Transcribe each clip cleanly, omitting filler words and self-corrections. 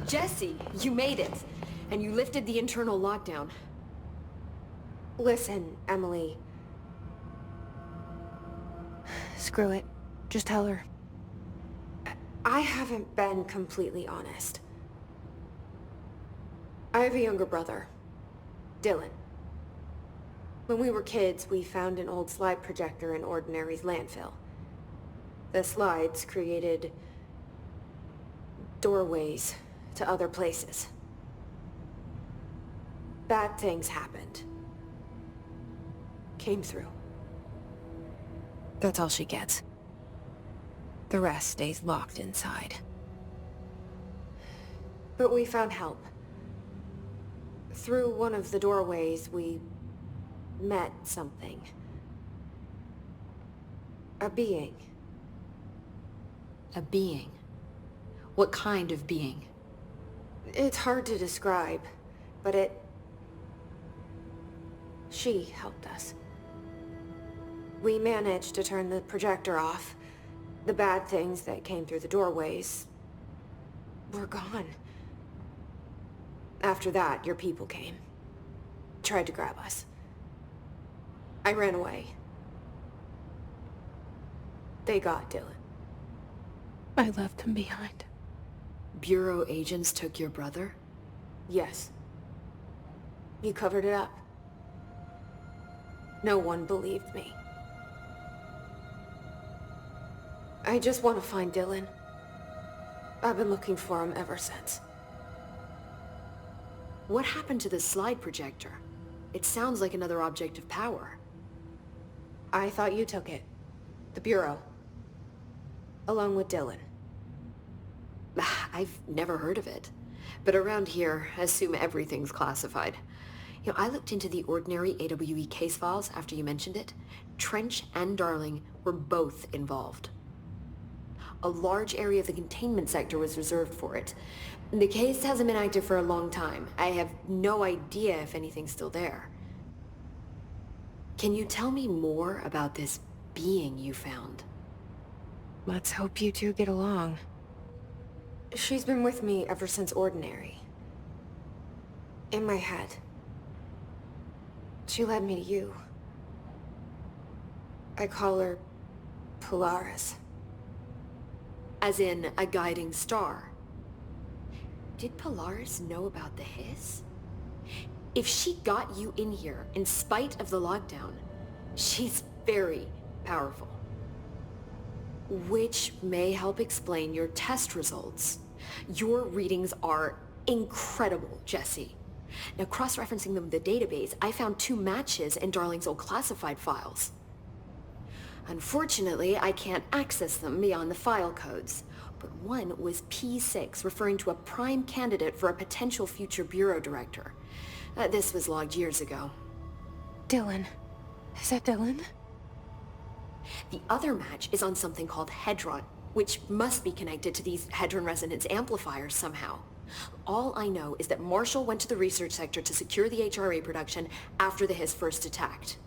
Jesse, you made it. And you lifted the internal lockdown. Listen, Emily. Screw it. Just tell her. I haven't been completely honest. I have a younger brother, Dylan. When we were kids, we found an old slide projector in Ordinary's landfill. The slides created doorways to other places. Bad things happened. Came through. That's all she gets. The rest stays locked inside. But we found help. Through one of the doorways, we met something. A being. A being? What kind of being? It's hard to describe, but she helped us. We managed to turn the projector off. The bad things that came through the doorways were gone. After that, your people came. Tried to grab us. I ran away. They got Dylan. I left him behind. Bureau agents took your brother? Yes. You covered it up. No one believed me. I just want to find Dylan. I've been looking for him ever since. What happened to the slide projector? It sounds like another object of power. I thought you took it. The Bureau. Along with Dylan. I've never heard of it. But around here, I assume everything's classified. You know, I looked into the Ordinary AWE case files after you mentioned it. Trench and Darling were both involved. A large area of the containment sector was reserved for it. The case hasn't been active for a long time. I have no idea if anything's still there. Can you tell me more about this being you found? Let's hope you two get along. She's been with me ever since Ordinary. In my head. She led me to you. I call her Polaris. As in a guiding star. Did Polaris know about the hiss? If she got you in here in spite of the lockdown, she's very powerful. Which may help explain your test results. Your readings are incredible, Jesse. Now, cross-referencing them with the database, I found 2 matches in Darling's old classified files. Unfortunately, I can't access them beyond the file codes. But one was P6, referring to a prime candidate for a potential future bureau director. This was logged years ago. Dylan. Is that Dylan? The other match is on something called Hedron, which must be connected to these Hedron resonance amplifiers somehow. All I know is that Marshall went to the research sector to secure the HRA production after the hiss first attacked.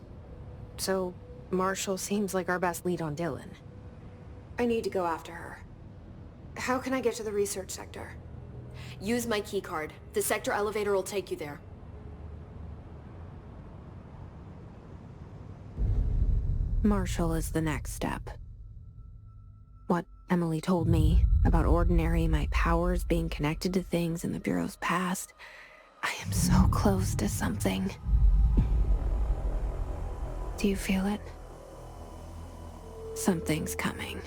So, Marshall seems like our best lead on Dylan. I need to go after her. How can I get to the research sector? Use my keycard. The sector elevator will take you there. Marshall is the next step. What Emily told me about Ordinary, my powers being connected to things in the Bureau's past, I am so close to something. Do you feel it? Something's coming.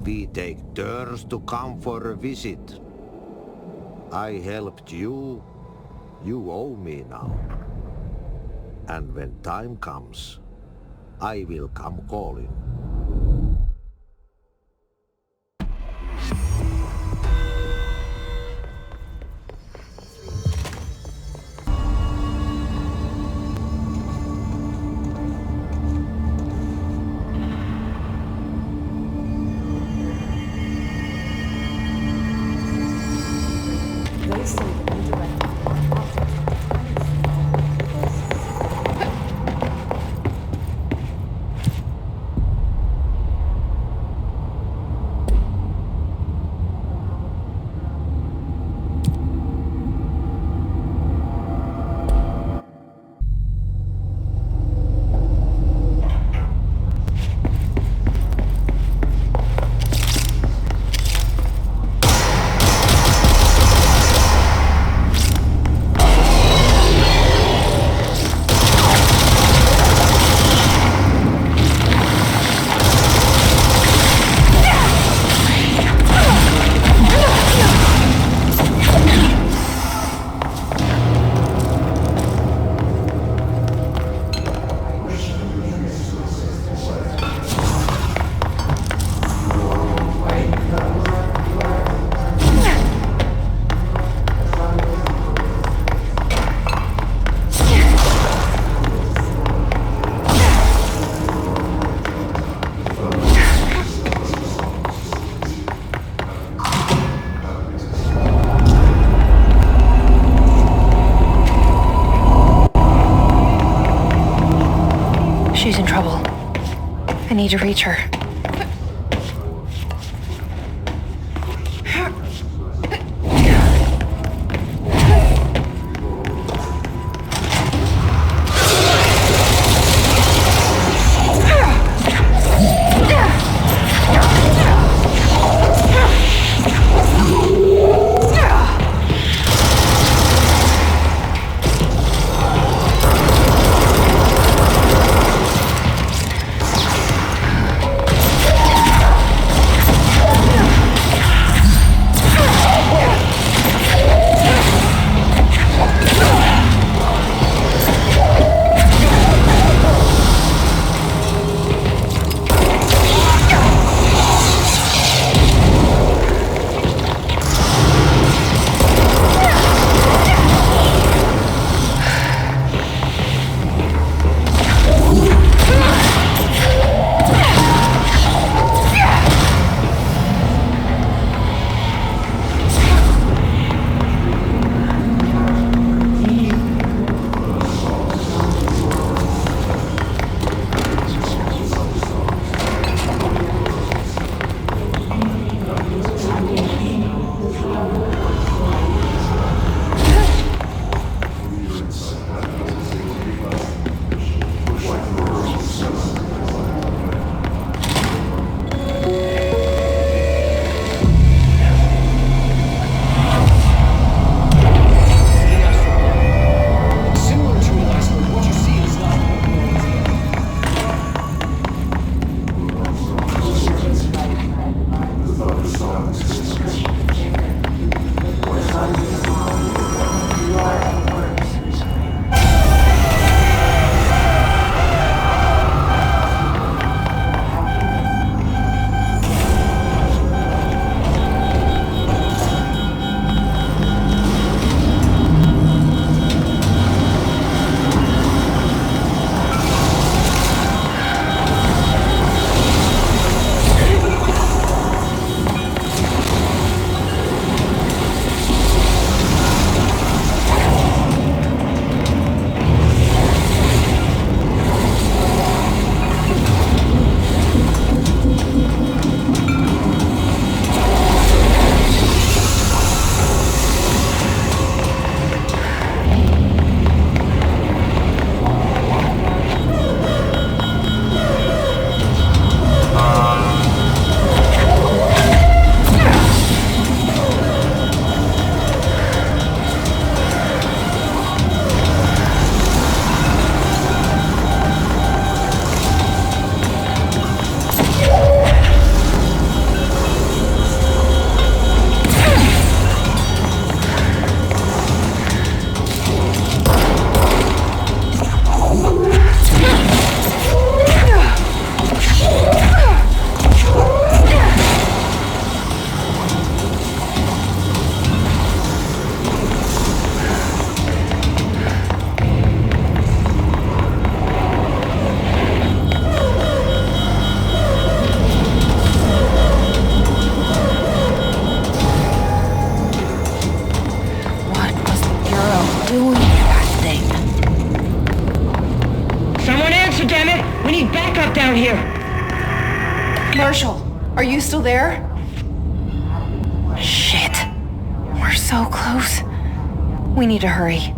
We take turns to come for a visit. I helped you. You owe me now. And when time comes, I will come calling. They say the redirect need to reach her. down here! Marshall, are you still there? Shit. We're so close. We need to hurry.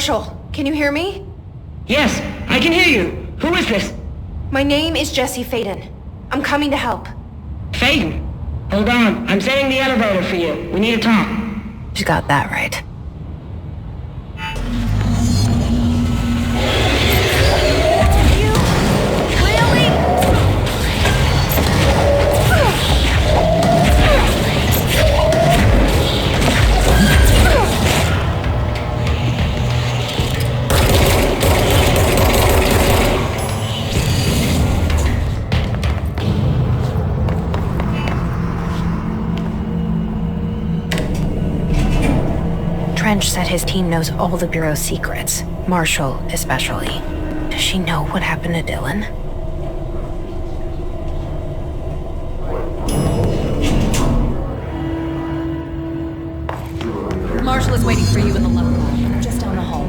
Marshall, can you hear me? Yes, I can hear you. Who is this? My name is Jesse Faden. I'm coming to help. Faden. Hold on, I'm setting the elevator for you. We need to talk. She got that right. Trench said his team knows all the Bureau's secrets, Marshall especially. Does she know what happened to Dylan? Marshall is waiting for you in the love lab, just down the hall.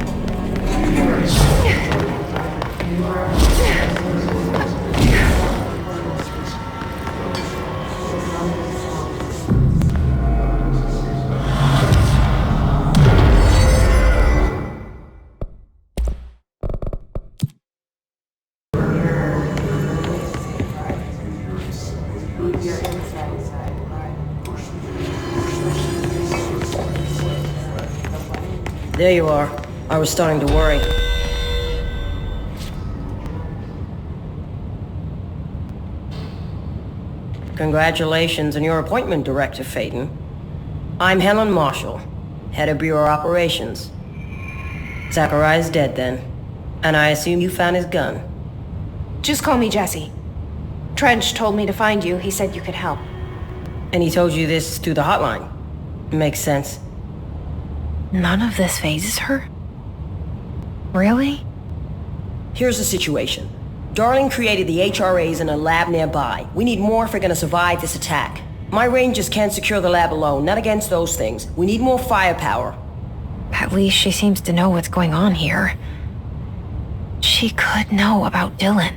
There you are. I was starting to worry. Congratulations on your appointment, Director Faden. I'm Helen Marshall, head of Bureau Operations. Zachariah's dead then, and I assume you found his gun. Just call me Jesse. Trench told me to find you. He said you could help. And he told you this through the hotline. Makes sense. None of this phases her? Really? Here's the situation. Darling created the HRAs in a lab nearby. We need more if we're gonna survive this attack. My rangers can't secure the lab alone, not against those things. We need more firepower. At least she seems to know what's going on here. She could know about Dylan.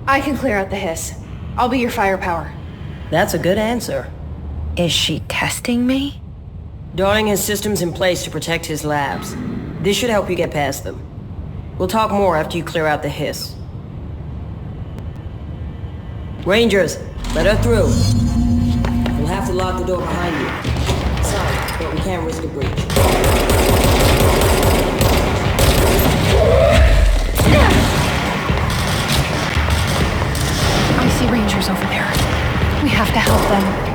I can clear out the hiss. I'll be your firepower. That's a good answer. Is she testing me? Darling has systems in place to protect his labs. This should help you get past them. We'll talk more after you clear out the hiss. Rangers, let her through. We'll have to lock the door behind you. Sorry, but we can't risk a breach. I see Rangers over there. We have to help them.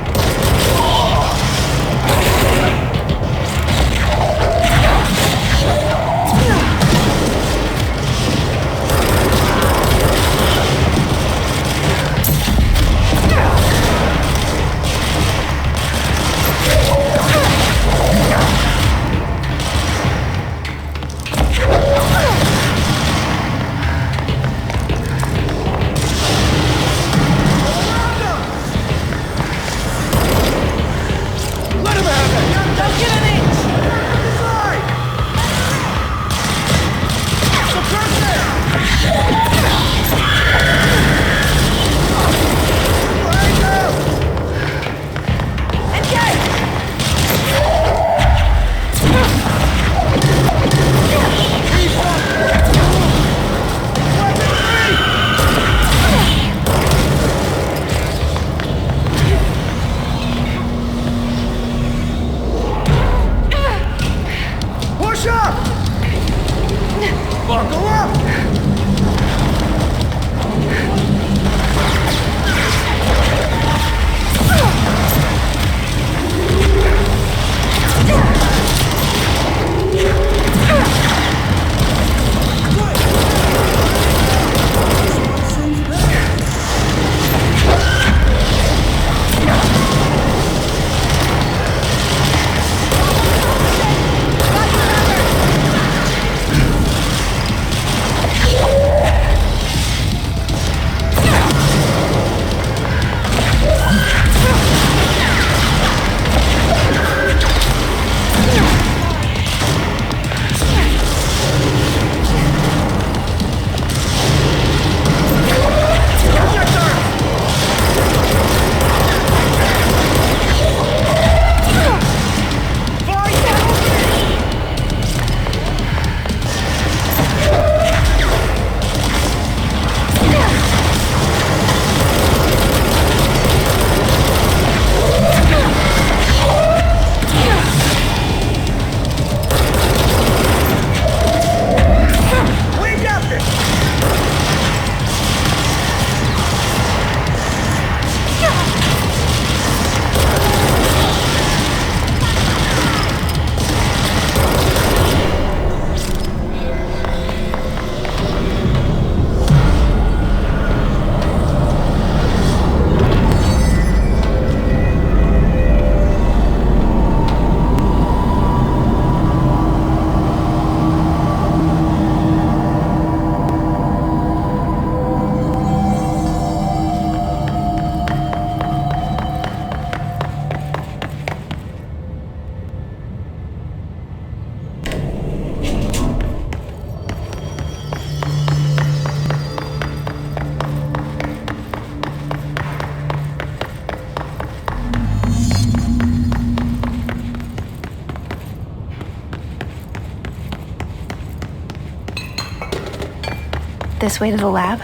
This way to the lab?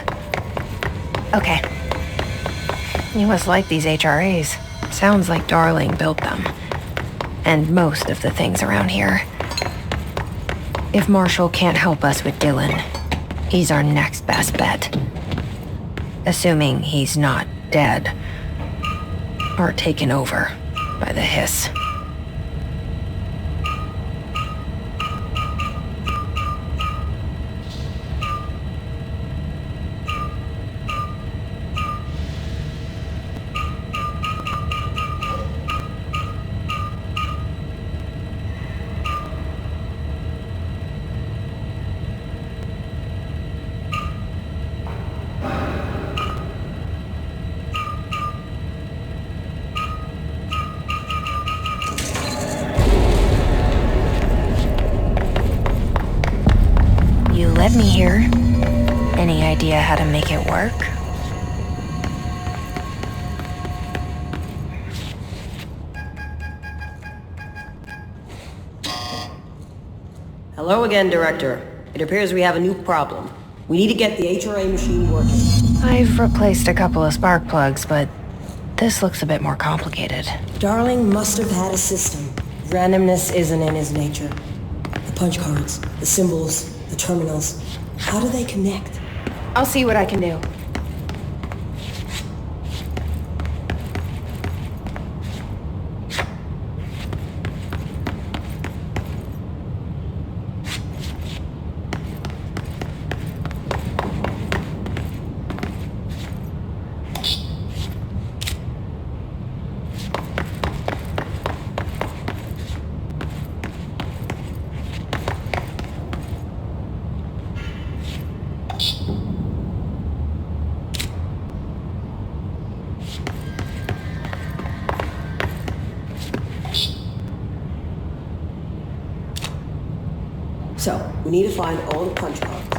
Okay. You must like these HRAs. Sounds like Darling built them. And most of the things around here. If Marshall can't help us with Dylan, he's our next best bet. Assuming he's not dead. Or taken over by the Hiss. Led me here. Any idea how to make it work? Hello again, Director. It appears we have a new problem. We need to get the HRA machine working. I've replaced a couple of spark plugs, but this looks a bit more complicated. Darling must have had a system. Randomness isn't in his nature. The punch cards, the symbols, the terminals. How do they connect? I'll see what I can do. So, we need to find all the punch cards.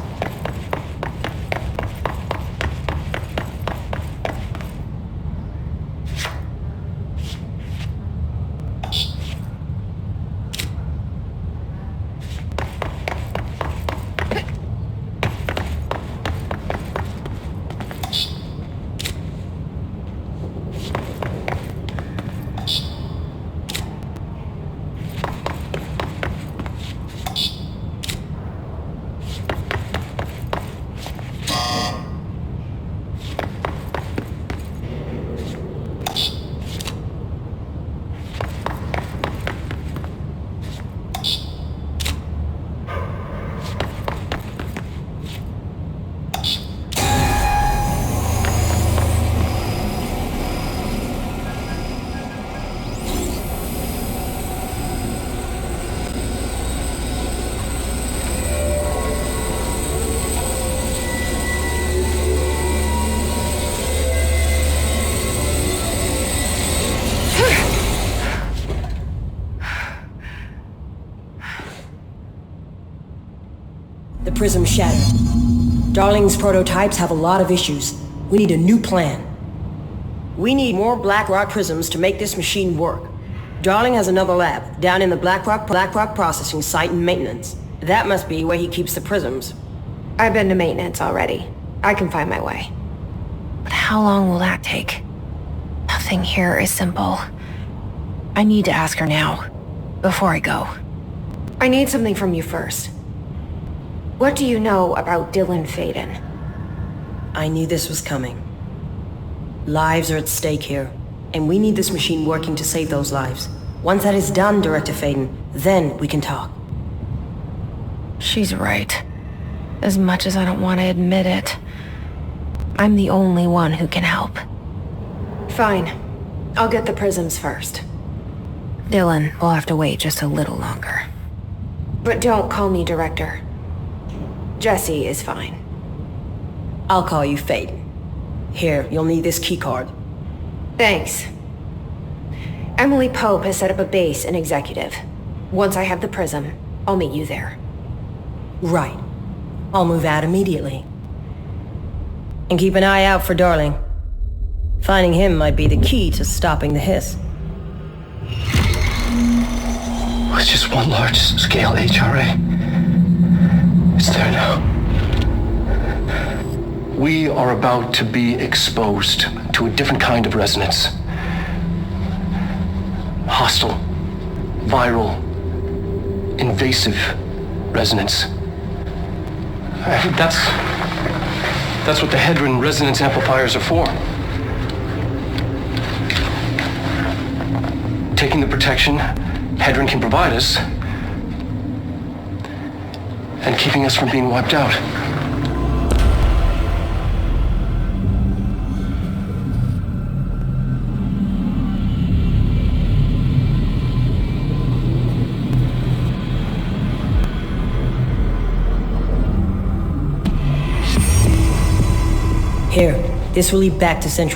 The prism shattered. Darling's prototypes have a lot of issues. We need a new plan. We need more Blackrock prisms to make this machine work. Darling has another lab, down in the Blackrock processing site in maintenance. That must be where he keeps the prisms. I've been to maintenance already. I can find my way. But how long will that take? Nothing here is simple. I need to ask her now, before I go. I need something from you first. What do you know about Dylan Faden? I knew this was coming. Lives are at stake here, and we need this machine working to save those lives. Once that is done, Director Faden, then we can talk. She's right. As much as I don't want to admit it. I'm the only one who can help. Fine. I'll get the prisms first. Dylan will have to wait just a little longer. But don't call me Director. Jesse is fine. I'll call you Faden. Here, you'll need this keycard. Thanks. Emily Pope has set up a base in Executive. Once I have the prism, I'll meet you there. Right. I'll move out immediately. And keep an eye out for Darling. Finding him might be the key to stopping the Hiss. It's just one large-scale HRA. It's there now. We are about to be exposed to a different kind of resonance. Hostile, viral, invasive resonance. That's what the Hedron resonance amplifiers are for. Taking the protection Hedron can provide us and keeping us from being wiped out. Here, this will lead back to Central.